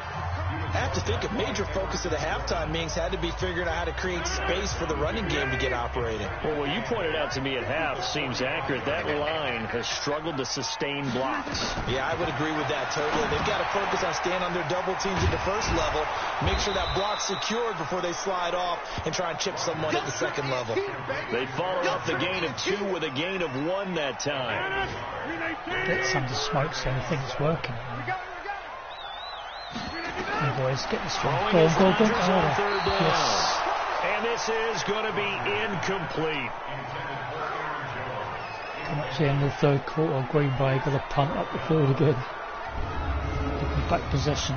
I have to think a major focus of the halftime meetings had to be figuring out how to create space for the running game to get operating.
Well, what you pointed out to me at half seems accurate. That line has struggled to sustain blocks.
Yeah, I would agree with that totally. They've got to focus on staying on their double teams at the first level, make sure that block's secured before they slide off and try and chip someone at the second level.
They followed up the gain of 2 with a gain of 1 that time.
Get some of the smoke so I think it's working. Hey boys, get this one. Go. Yes.
And this is going to be incomplete.
Come up to the end of the third quarter, Green Bay got a punt up the field again. Back possession.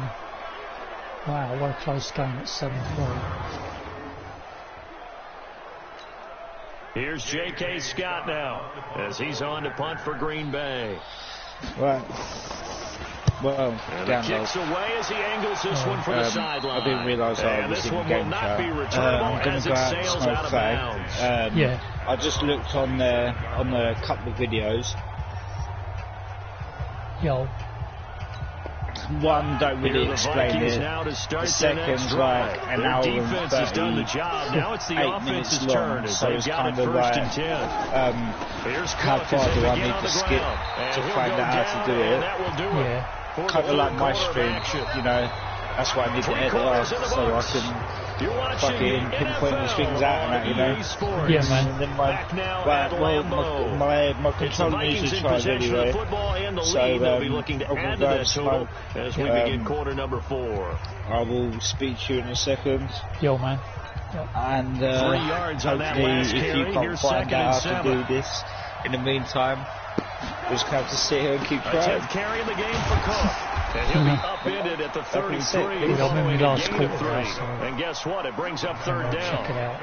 Wow, what a close game at 7-4.
Here's J.K. Scott now as he's on to punt for Green Bay.
Right. Well,
and the kicks away as he angles this one for the sideline.
I didn't realise I was in the game chat. I'm going to go out and smoke fag.
Yeah.
I just looked on a couple of videos.
Yo.
One don't really explain it. The second's like an hour and 30,
now it's the
8
offense's
minutes long,
turn as
so it's kind of like, how far do I need to skip to find out how to do it?
Yeah.
Kind of like my stream, you know, that's why I need to edit up, so I can fucking pinpoint these things out and that, you know.
Yeah, man.
And then my controller usually tries anyway, so I'm going to go and smoke.
As we begin quarter number 4.
I will speak to you in a second.
Yo, man.
And
3 yards on that last
if you can't find out how to do this in the meantime, we're just going to have to sit here and keep trying.
Carrying the game for Cook. And he'll be upended at the 33 following a gain of 3. And guess what? It brings up third down.
Check it out.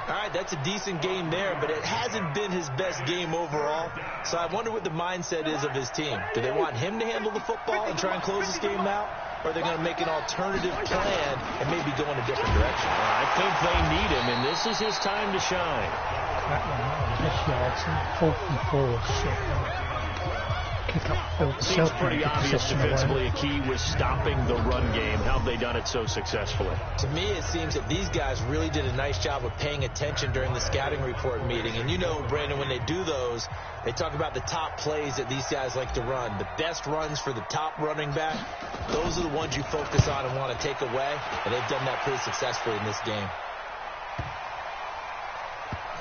All right, that's a decent game there, but it hasn't been his best game overall. So I wonder what the mindset is of his team. Do they want him to handle the football and try and close this game out? Or are they going to make an alternative plan and maybe go in a different direction?
I think they need him, and this is his time to shine.
That one, 4th and 4. Shit. kick up the field
Seems
itself.
pretty obvious defensively. A key was stopping the run game. How have they done it so successfully?
To me, it seems that these guys really did a nice job of paying attention during the scouting report meeting. And you know, Brandon, when they do those, they talk about the top plays that these guys like to run. The best runs for the top running back, those are the ones you focus on and want to take away. And they've done that pretty successfully in this game.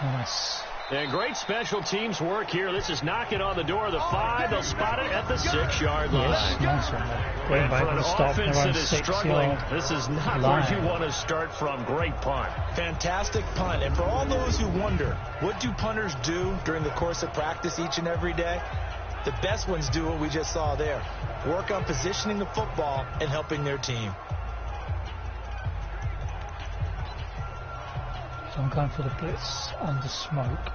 Nice.
And great special teams work here. This is knocking on the door of the 5. They'll spot it at the 6-yard line.
Yes, nice one there.
And for an offense that is struggling, this is not where you want to start from. Great punt.
Fantastic punt. And for all those who wonder, what do punters do during the course of practice each and every day? The best ones do what we just saw there. Work on positioning the football and helping their team.
So I'm going for the blitz under smoke.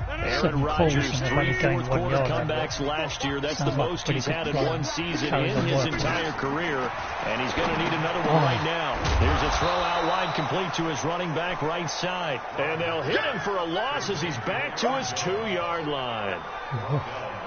Aaron Rodgers, 3 fourth-quarter comebacks last year. That's the most he's had in one season in his entire career. And he's going to need another one right now. There's a throw out wide complete to his running back right side. And they'll hit him for a loss as he's back to his 2-yard line.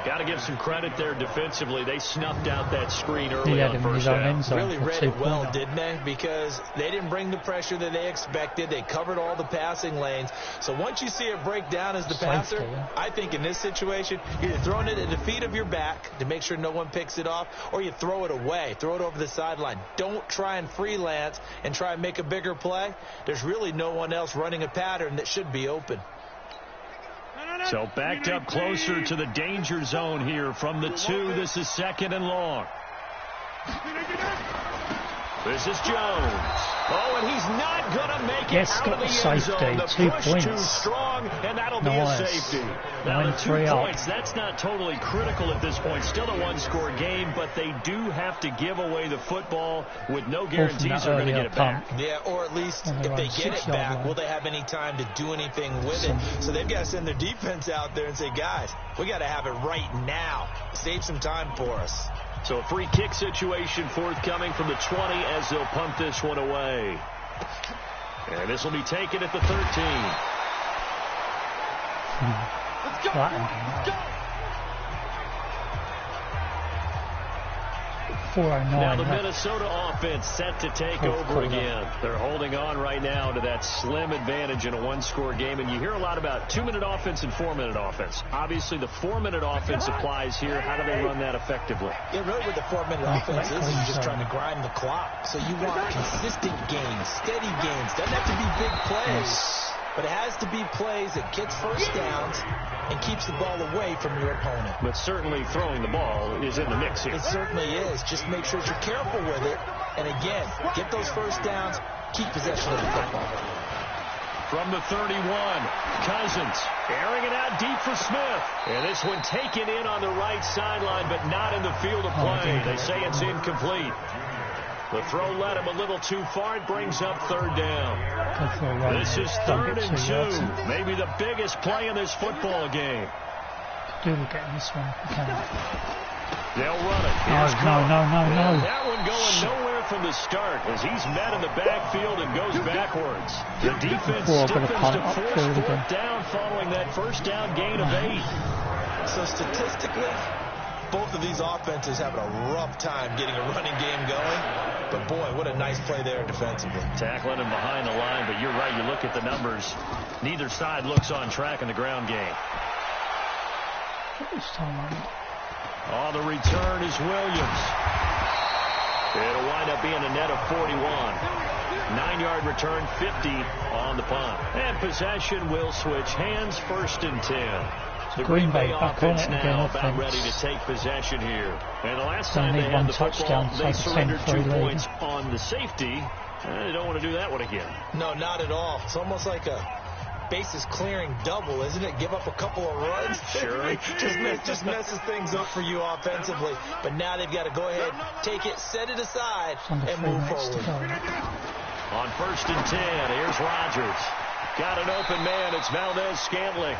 Got to give some credit there defensively. They snuffed out that screen early on first down.
Really read it well, didn't they? Because they didn't bring the pressure that they expected. They covered all the passing lanes. So once you see it break down as the passer, I think in this situation, you're either throwing it at the feet of your back to make sure no one picks it off, or you throw it away, throw it over the sideline. Don't try and freelance and try and make a bigger play. There's really no one else running a pattern that should be open.
So backed up closer to the danger zone here from the 2. This is 2nd and long. This is Jones. Oh, and he's not going to make it out of the end zone. The
2
push
points.
too strong, and that'll be a safety. Now, the 2 points, that's not totally critical at this point. Still a one-score game, but they do have to give away the football with no guarantees they're going to get it back.
Yeah, or at least if they get it back, will they have any time to do anything with it? So they've got to send their defense out there and say, guys, we got to have it right now. Save some time for us.
So a free kick situation forthcoming from the 20 as they'll punt this one away. And this will be taken at the 13.
Let's go. Let's go.
409.
Now the Minnesota offense set to take over again. They're holding on right now to that slim advantage in a one-score game. And you hear a lot about 2-minute offense and 4-minute offense. Obviously, the 4-minute offense applies here. How do they run that effectively?
Yeah, really with the 4-minute offense is just trying to grind the clock. So you want consistent gains, steady gains. Doesn't have to be big plays. But it has to be plays that gets first downs and keeps the ball away from your opponent.
But certainly throwing the ball is in the mix here.
It certainly is. Just make sure you're careful with it. And again, get those first downs, keep possession of the football.
From the 31, Cousins airing it out deep for Smith. And this one taken in on the right sideline, but not in the field of play. They say it's incomplete. The throw led him a little too far. It brings up 3rd down. This is 3rd and 2. Maybe the biggest play in this football game.
Do we get this one?
They'll run it.
No.
That one going nowhere from the start as he's met in the backfield and goes backwards. The defense stiffens to force 4th down following that first down gain of 8.
So statistically, both of these offenses having a rough time getting a running game going. But, boy, what a nice play there defensively.
Tackling him behind the line, but you're right. You look at the numbers. Neither side looks on track in the ground game. Oh, the return is Williams. It'll wind up being a net of 41. 9-yard return, 50 on the punt. And possession will switch hands, 1st and 10. The Green Bay offense now about ready to take possession here. And the last time they had the football, they surrendered 2 points on the safety. They don't want to do that one again.
No, not at all. It's almost like a bases clearing double, isn't it? Give up a couple of runs.
Sure.
just messes things up for you offensively. But now they've got to go ahead, take it, set it aside, and move forward.
On 1st and 10, here's Rodgers. Got an open man. It's Valdez-Scantling.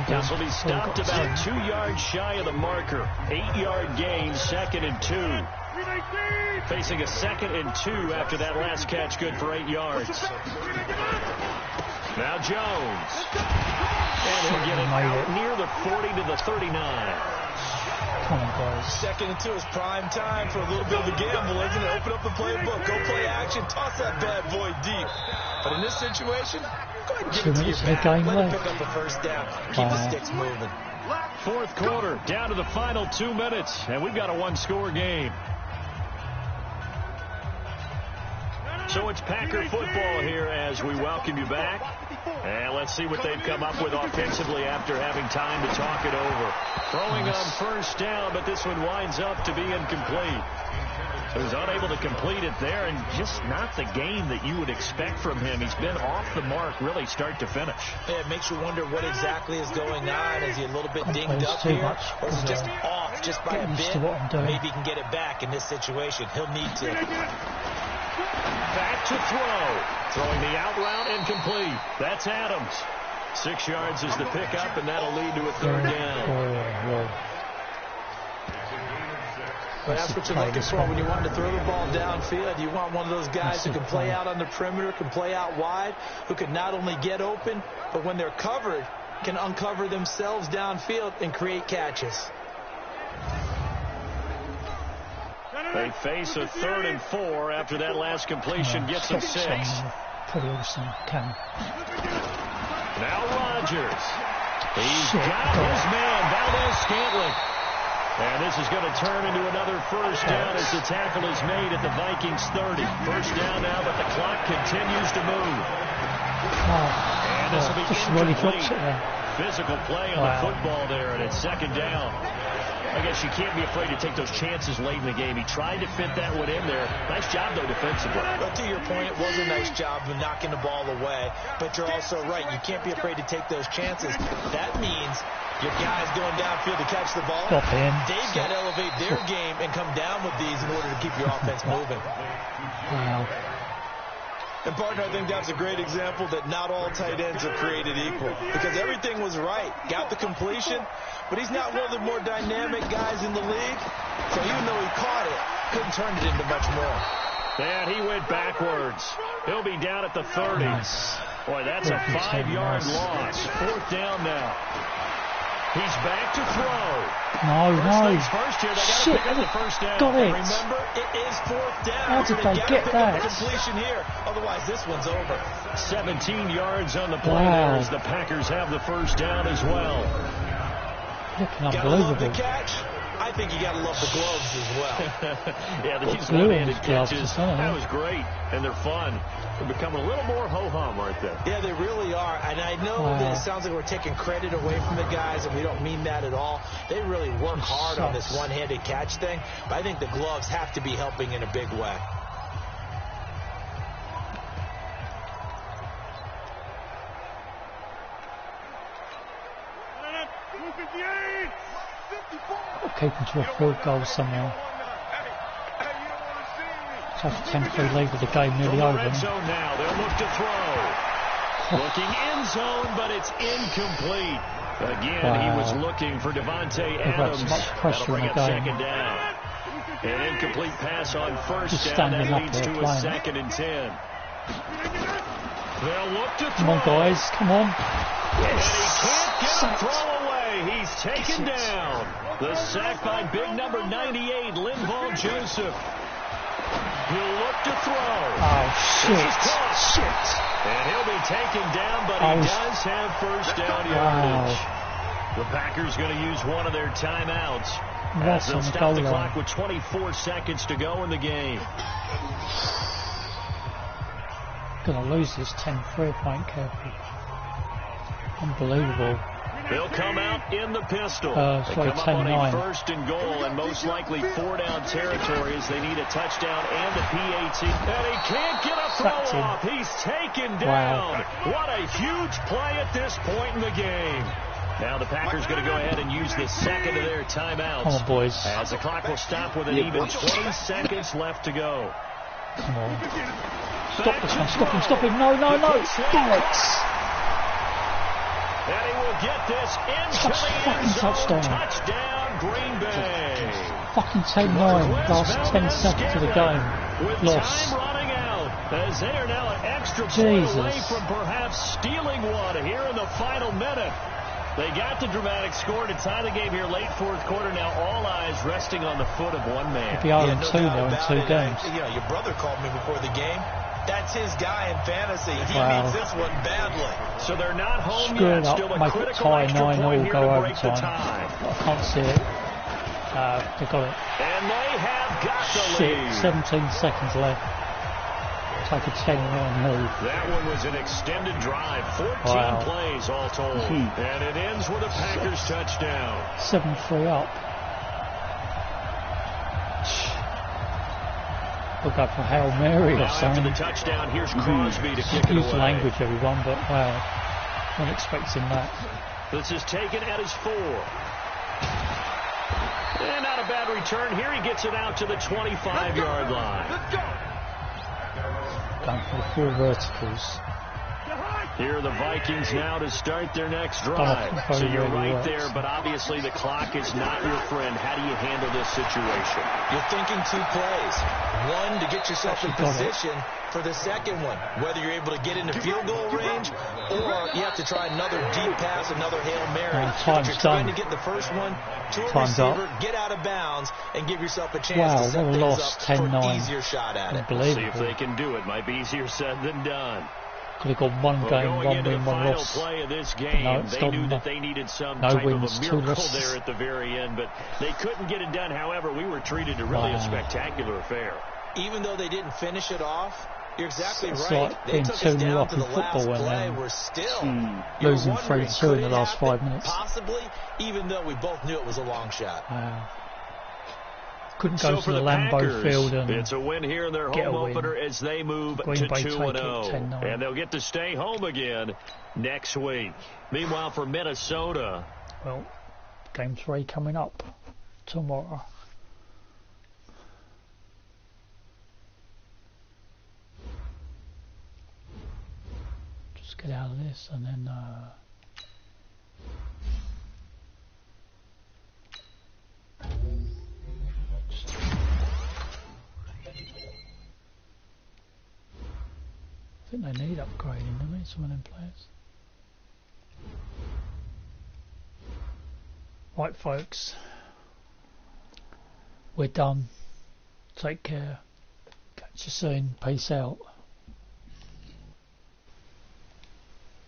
This will be stopped about 2 yards shy of the marker. 8-yard gain, 2nd and 2. Facing a 2nd and 2 after that last catch, good for 8 yards. Now Jones. And he'll get it out near the 40 to the 39.
Come on, guys.
Second and 2 is prime time for a little bit of a gamble, isn't it? Open up the playbook, go play action, toss that bad boy deep. But in this situation, go ahead and give it to your back. Let it pick up the first down. Keep the sticks moving.
Fourth quarter, down to the final 2 minutes, and we've got a one-score game. So it's Packer football here as we welcome you back. And let's see what they've come up with offensively after having time to talk it over. Throwing on first down, but this one winds up to be incomplete. So he's unable to complete it there, and just not the game that you would expect from him. He's been off the mark really start to finish.
Yeah, it makes you wonder what exactly is going on. Is he a little bit dinged up here? Or is he just off just by a bit? Maybe he can get it back in this situation. He'll need to.
Back to throw. Throwing the out route incomplete. That's Adams. 6 yards is the pickup, and that'll lead to a third down.
Well, that's what you're looking for when you want to throw the ball downfield. You want one of those guys who can play out on the perimeter, can play out wide, who can not only get open, but when they're covered, can uncover themselves downfield and create catches.
They face a 3rd and 4 after that last completion gets them 6.
Pretty awesome.
Now Rodgers. He's got his man, Valdez-Scantling. And this is going to turn into another first down as the tackle is made at the Vikings 30. First down now, but the clock continues to move. And this will be incomplete. Physical play on the football there, and it's second down. I guess you can't be afraid to take those chances late in the game. He tried to fit that one in there. Nice job, though, defensively.
But to your point, it was a nice job of knocking the ball away. But you're also right. You can't be afraid to take those chances. That means your guys going downfield to catch the ball. They've got to elevate their game and come down with these in order to keep your offense moving.
Wow.
And, partner, I think that's a great example that not all tight ends are created equal. Because everything was right. Got the completion, but he's not one of the more dynamic guys in the league. So even though he caught it, couldn't turn it into much more.
And he went backwards. He'll be down at the 30. Boy, that's a 5-yard loss. Fourth down now. He's back to throw.
No.
First here, they got to pick up the first down.
Got it.
Remember, it is fourth down.
How did they get that?
Completion here. Otherwise, this one's over.
17 yards on the play there as the Packers have the first down as well.
Looking unbelievable.
Gotta love the catch. I think you got to love the gloves as well.
Yeah, these one-handed catches, that was great, and they're fun. They're becoming a little more ho-hum, aren't they?
Yeah, they really are, and I know that it sounds like we're taking credit away from the guys, and we don't mean that at all. They really work hard on this one-handed catch thing, but I think the gloves have to be helping in a big way.
Keep them to a field goal somehow. So 10-3 lead with the game nearly over.
Red zone now. They'll look to throw. Looking end zone, but it's incomplete. Again, he was looking for Devontae Adams.
Much pressure in the game.
Second down. An incomplete pass on first down. That leads to a 2nd and 10. They'll look to throw.
Come on, guys. Come on.
Yes. And he can't get the throw away. He's taken down. The sack by big number 98, Linval Joseph. He'll look to throw.
Oh, shit.
And he'll be taken down, but he does have first down yardage. The Packers going to use one of their timeouts. As they'll stop the clock with 24 seconds to go in the game.
Going to lose this 10-3 if I ain't careful. Unbelievable.
They'll come out in the pistol.
They come
up on a first and goal and most likely 4-down territory as they need a touchdown and a PAT. And he can't get a throw off. He's taken down. What a huge play at this point in the game. Now the Packers going to go ahead and use the second of their timeouts.
Come on, boys.
As the clock will stop with an even 20 seconds left to go.
Come on. Stop this one. Stop him. No. Bollocks.
And he will get this into the end zone. Touchdown, Green Bay.
Fucking 10-9. Last 10 seconds of the game.
With
Loss.
time running out, as they are now an extra point away from perhaps stealing one here in the final minute. They got the dramatic score to tie the game here late fourth quarter. Now all eyes resting on the foot of one man.
It'd be 0-2 now in 2 games.
Your brother called me before the game. That's his guy in fantasy. He needs this one badly.
So they're not home
Screw
yet.
it up,
Still a
make it
critical
tie,
extra
9-all,
point here
go
to break the
overtime.
tie.
I can't see it. They got it.
And they have got the lead.
17 seconds left. Take a 10-9 lead.
That one was an extended drive. 14 plays all told. And it ends with a Packers touchdown.
7-3 up. We'll go for Hail Mary or
After
something.
the touchdown, here's Crosby to kick it
Excuse
away.
the language, everyone, but wow. Not expecting that.
This is taken at his 4. And not a bad return. Here he gets it out to the 25-yard line.
Let's go.
Going for the 4 verticals.
Here are the Vikings now to start their next drive. So you're right there, but obviously the clock is not your friend. How do you handle this situation?
You're thinking 2 plays. One, to get yourself in position for the second one, whether you're able to get into field goal range or you have to try another deep pass, another Hail Mary. But you're trying to get the first one to a receiver, get out of bounds, and give yourself a chance to set things up for an easier shot at it.
See if they can do it. Might be easier said than done.
Could have got one game, one win, one loss.
Play of this game,
no,
they knew that they needed some
no
type
wins,
of a miracle there at the very end, but they couldn't get it done. However, we were treated to really a spectacular affair.
Even though they didn't finish it off, you're exactly right.
Like
they took us down to the last
football
play. We're still
losing 3-2 in the last 5 minutes.
Possibly, even though we both knew it was a long shot.
Couldn't go to the Lambeau Field and
it's a win here in their home opener as they move to 2-0, and they'll get to stay home again next week. Meanwhile, for Minnesota,
well, game 3 coming up tomorrow. Just get out of this and then. I think they need upgrading, don't they, some of them players? Right, folks. We're done. Take care. Catch you soon. Peace out.